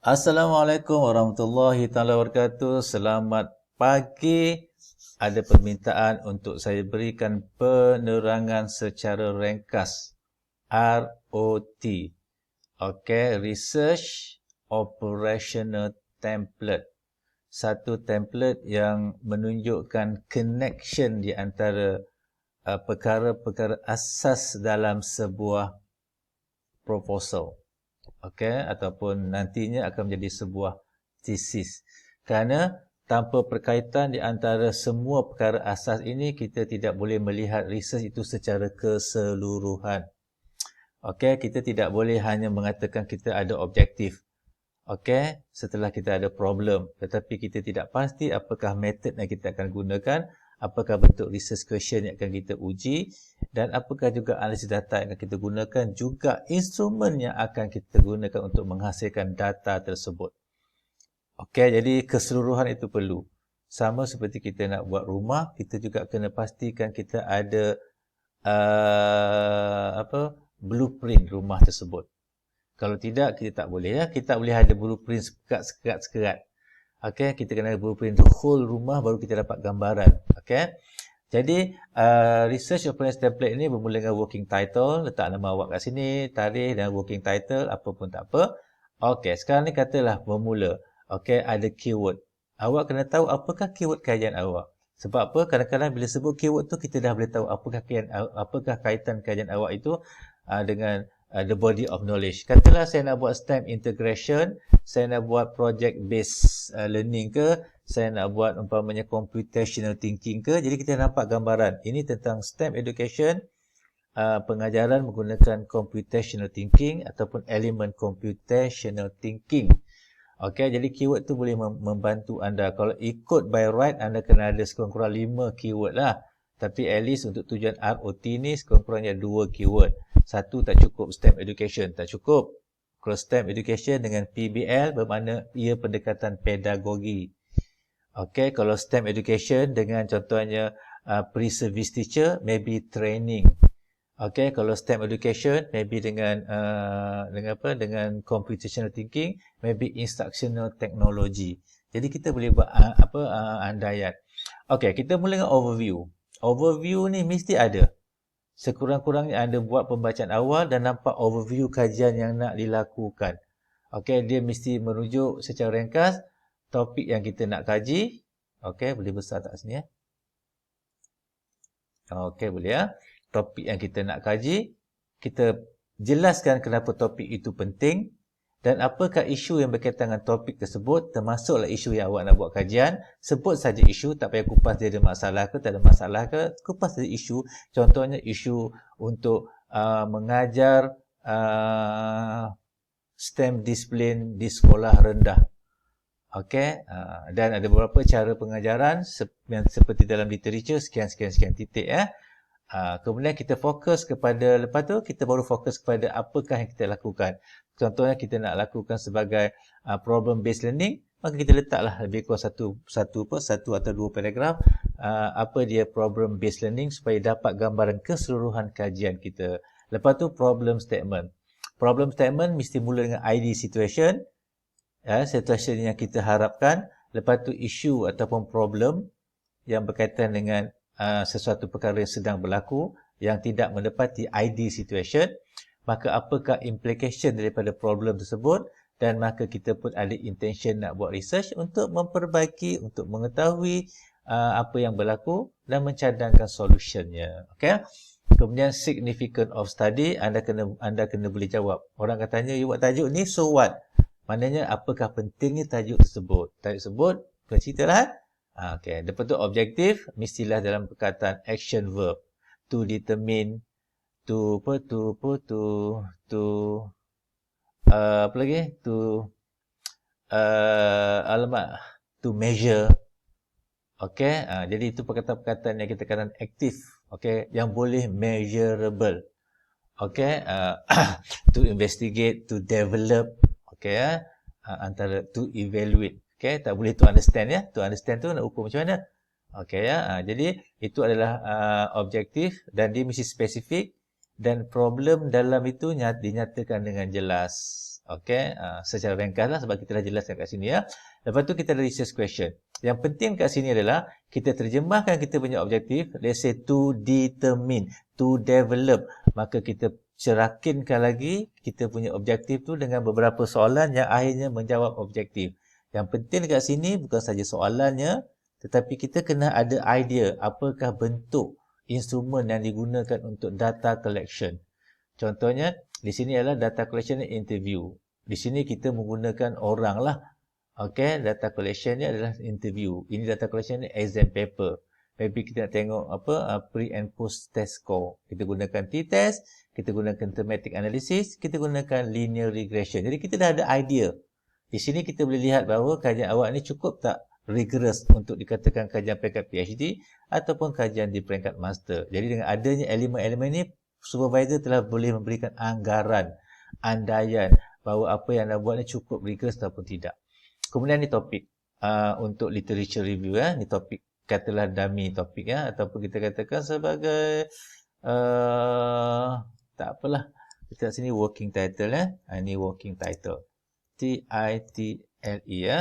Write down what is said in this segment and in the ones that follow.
Assalamualaikum warahmatullahi taala wabarakatuh. Selamat pagi. Ada permintaan untuk saya berikan penerangan secara ringkas. ROT. Okey, Research Operational Template. Satu template yang menunjukkan connection di antara perkara-perkara asas dalam sebuah proposal. Okey, ataupun nantinya akan menjadi sebuah tesis. Kerana tanpa perkaitan di antara semua perkara asas ini, kita tidak boleh melihat research itu secara keseluruhan. Okey, kita tidak boleh hanya mengatakan kita ada objektif. Okey, setelah kita ada problem, tetapi kita tidak pasti apakah metod yang kita akan gunakan, apakah bentuk research question yang akan kita uji, dan apakah juga analisis data yang akan kita gunakan, juga instrumen yang akan kita gunakan untuk menghasilkan data tersebut. Okey, jadi keseluruhan itu perlu. Sama seperti kita nak buat rumah, kita juga kena pastikan kita ada blueprint rumah tersebut. Kalau tidak, kita tak boleh ya. Kita tak boleh ada blueprint sekerat-sekerat. Okey, kita kena ada blueprint whole rumah baru kita dapat gambaran. Okey. Jadi, research operation template ini bermula dengan working title, letak nama awak kat sini, tarikh dan working title, apa pun tak apa. Okey, sekarang ni katalah bermula. Okey, ada keyword. Awak kena tahu apakah keyword kajian awak. Sebab apa? Kadang-kadang bila sebut keyword tu kita dah boleh tahu apakah kaitan kajian awak itu dengan the body of knowledge. Katalah saya nak buat STEM integration, saya nak buat project based learning ke, saya nak buat umpamanya computational thinking ke, jadi kita nampak gambaran. Ini tentang STEM education, pengajaran menggunakan computational thinking ataupun elemen computational thinking. Okey, jadi keyword tu boleh membantu anda. Kalau ikut by right, anda kena ada sekurang-kurang 5 keyword lah. Tapi at least untuk tujuan ROT ni sekurang-kurangnya 2 keyword. Satu tak cukup STEM education, tak cukup. Kalau STEM education dengan PBL bermakna ia pendekatan pedagogi. Okey, kalau STEM education dengan contohnya pre-service teacher, maybe training. Okey, kalau STEM education maybe dengan computational thinking, maybe instructional technology. Jadi kita boleh buat andaian. Okey, kita mula dengan overview. Overview ni mesti ada. Sekurang-kurangnya anda buat pembacaan awal dan nampak overview kajian yang nak dilakukan. Okey, dia mesti merujuk secara ringkas topik yang kita nak kaji. Okey, boleh besar tak sini ya? Okey, boleh ya. Topik yang kita nak kaji, kita jelaskan kenapa topik itu penting dan apakah isu yang berkaitan dengan topik tersebut, termasuklah isu yang awak nak buat kajian. Sebut saja isu, tak payah kupas dia ada masalah ke, tak ada masalah ke, kupas saja isu. Contohnya isu untuk mengajar STEM disiplin di sekolah rendah. Okey, dan ada beberapa cara pengajaran yang seperti dalam literature, sekian titik ya. Kemudian kita fokus kepada, lepas tu kita baru fokus kepada apakah yang kita lakukan. Contohnya kita nak lakukan sebagai problem based learning, maka kita letaklah lebih kurang satu atau dua paragraf apa dia problem based learning supaya dapat gambaran keseluruhan kajian kita. Lepas tu problem statement. Problem statement mesti mula dengan ID situation, situation yang kita harapkan. Lepas tu isu ataupun problem yang berkaitan dengan sesuatu perkara yang sedang berlaku yang tidak mendapati ID situation, maka apakah implication daripada problem tersebut, dan maka kita pun ada intention nak buat research untuk memperbaiki, untuk mengetahui apa yang berlaku dan mencadangkan solutionnya. Okey. Kemudian significance of study, anda kena boleh jawab. Orang katanya you buat tajuk ni, so what? Maknanya apakah pentingnya tajuk tersebut? Tajuk tersebut bukan ceritalah. Okey, lepas tu objektif mestilah dalam perkataan action verb. To determine, to apa lagi? To measure. Okey, jadi itu perkataan-perkataan yang kita katakan aktif. Okey, yang boleh measurable. Okey, to investigate, to develop. Okey, antara to evaluate. Okay, tak boleh to understand ya. To understand tu nak ukur macam mana? Okay ya. Jadi itu adalah objektif dan dia mesti spesifik dan problem dalam itu dinyatakan dengan jelas. Okey, secara ringkas lah sebab kita dah jelaskan kat sini ya. Lepas tu kita ada research question. Yang penting kat sini adalah kita terjemahkan kita punya objektif, let's say to determine, to develop. Maka kita cerakinkan lagi kita punya objektif tu dengan beberapa soalan yang akhirnya menjawab objektif. Yang penting kat sini bukan saja soalannya, tetapi kita kena ada idea apakah bentuk instrumen yang digunakan untuk data collection. Contohnya, di sini adalah data collection interview. Di sini kita menggunakan orang lah. Okey, data collection ni adalah interview. Ini data collection ni exam paper. Maybe kita nak tengok pre and post test score. Kita gunakan t-test, kita gunakan thematic analysis, kita gunakan linear regression. Jadi kita dah ada idea. Di sini kita boleh lihat bahawa kajian awak ni cukup tak rigorous untuk dikatakan kajian peringkat PhD ataupun kajian di peringkat master. Jadi dengan adanya elemen-elemen ni, supervisor telah boleh memberikan anggaran, andaian bahawa apa yang anda buat ni cukup rigorous ataupun tidak. Kemudian ni topik untuk literature review ya. Ni topik katalah dummy topik ya, ataupun kita katakan sebagai tak apalah. Kita kat sini working title ya. Ini working title. T-I-T-L-E ya.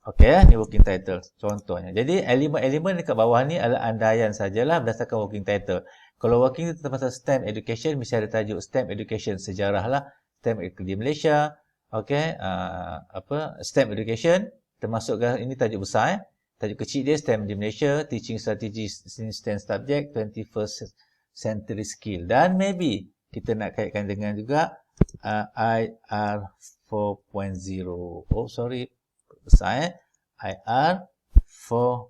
Okey ya, ni working title contohnya. Jadi elemen-elemen dekat bawah ni adalah andaian sajalah berdasarkan working title. Kalau working title pasal STEM education, mesti ada tajuk STEM education sejarah lah, STEM di Malaysia. Okey, STEM education termasuk ini tajuk besar Tajuk kecil dia STEM di Malaysia, teaching strategy in STEM subject, 21st century skill. Dan maybe kita nak kaitkan dengan juga IR 4.0. Oh sorry, besar IR 4.0.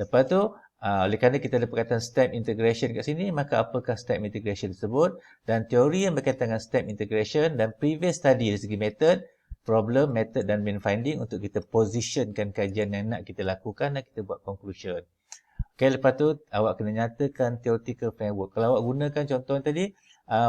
Lepas tu, oleh kerana kita ada perkataan STEM integration kat sini, maka apakah STEM integration tersebut? Dan teori yang berkaitan dengan STEM integration dan previous study dari segi method, problem, method dan main finding untuk kita positionkan kajian yang nak kita lakukan dan kita buat conclusion. Okay, lepas tu awak kena nyatakan theoretical framework. Kalau awak gunakan contoh tadi,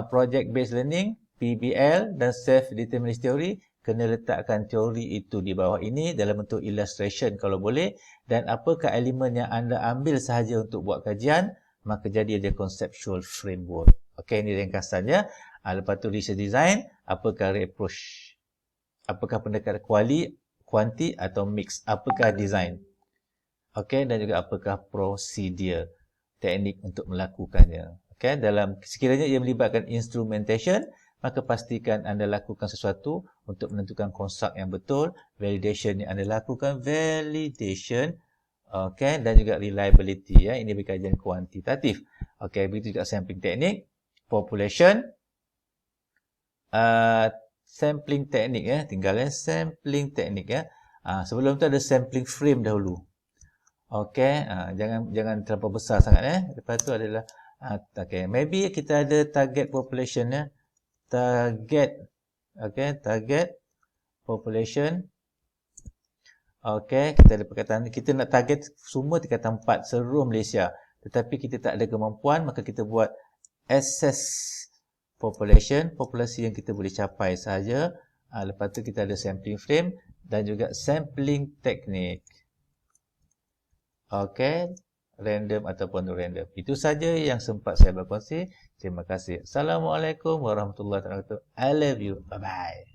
project based learning, PBL dan self determinist theory, kena letakkan teori itu di bawah ini dalam bentuk illustration kalau boleh, dan apakah elemen yang anda ambil sahaja untuk buat kajian, maka jadi ada conceptual framework. Okey, ini ringkasannya. Lepas tu research design, apakah approach, apakah pendekatan kuanti atau mix, apakah design. Okey, dan juga apakah prosedur, teknik untuk melakukannya. Okey, dalam sekiranya ia melibatkan instrumentation, maka pastikan anda lakukan sesuatu untuk menentukan construct yang betul. Validation yang anda lakukan, validation. Okay, dan juga reliability. Ya. Ini berkajian kuantitatif. Okay, begitu juga sampling teknik. Population. Sampling teknik. Ya. Tinggal sampling teknik. Ya. Sebelum tu ada sampling frame dahulu. Okay, jangan terlalu besar sangat. Lepas tu adalah, okay, maybe kita ada target population. Ya. Target, okay, target population. Okay, kita ada perkataan, kita nak target semua tingkatan 4 seluruh Malaysia. Tetapi kita tak ada kemampuan, maka kita buat assess population, populasi yang kita boleh capai sahaja. Lepas tu kita ada sampling frame dan juga sampling teknik. Okay, random ataupun random. Itu saja yang sempat saya berkongsi. Terima kasih. Assalamualaikum warahmatullahi wabarakatuh. I love you. Bye-bye.